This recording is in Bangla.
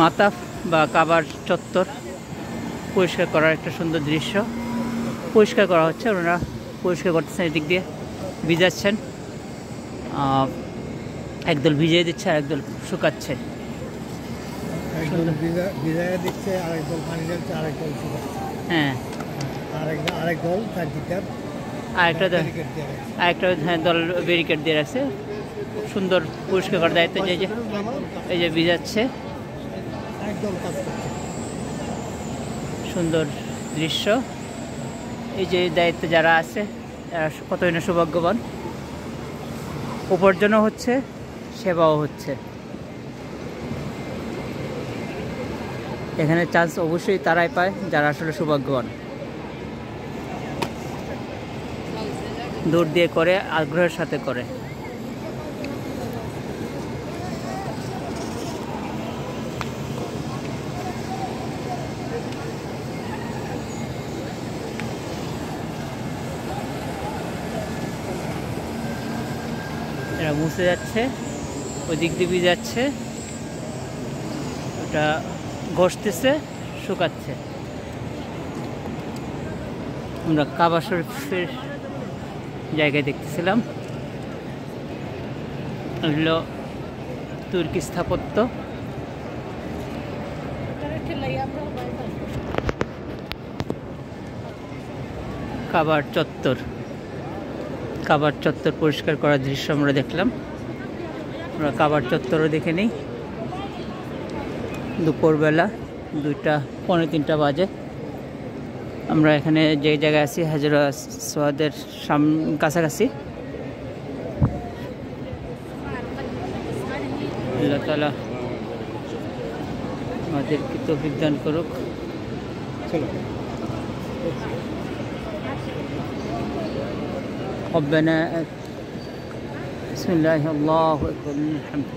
মাতাফ বা কাবার চত্বর পরিষ্কার করার একটা সুন্দর দৃশ্য। পরিষ্কার করা হচ্ছে, ওনারা পরিষ্কার করতেছেন, এদিক দিয়ে ভিজাচ্ছেন, একদল ভিজিয়ে দিচ্ছে আর একদল শুকাচ্ছে। হ্যাঁ, আরেকটা দল ব্যারিকেড দিয়ে রাখছে। সুন্দর পরিষ্কার করার দায়িত্ব যে এই যে ভিজাচ্ছে। সুন্দর দৃশ্য। এই যে দায়িত্বে যারা আছে তারা কতই না সৌভাগ্যবান। উপার্জনও হচ্ছে, সেবাও হচ্ছে। এখানে চান্স অবশ্যই তারাই পায় যারা আসলে সৌভাগ্যবান। দূর দিয়ে করে, আগ্রহের সাথে করে। এরা মুছে যাচ্ছে, ওই দিক দিয়ে যাচ্ছে, ওটা ঘষতেছে, শুকাচ্ছে। আমরা কাবা শরীফের জায়গায় দেখতেছিলাম, হলো তুর্কি স্থাপত্য। কাবার চত্বর পরিষ্কার করার দৃশ্য আমরা দেখলাম। আমরা কাবার চত্বরও দেখে নিই। দুপুরবেলা 2:45 বাজে। আমরা এখানে যে জায়গায় আছি হাজর আসওয়াদের কাছাকাছি। আল্লাহ তাআলা আমাদেরকে তৌফিক দান করুক। ربنا بسم الله الله أكبر الحمد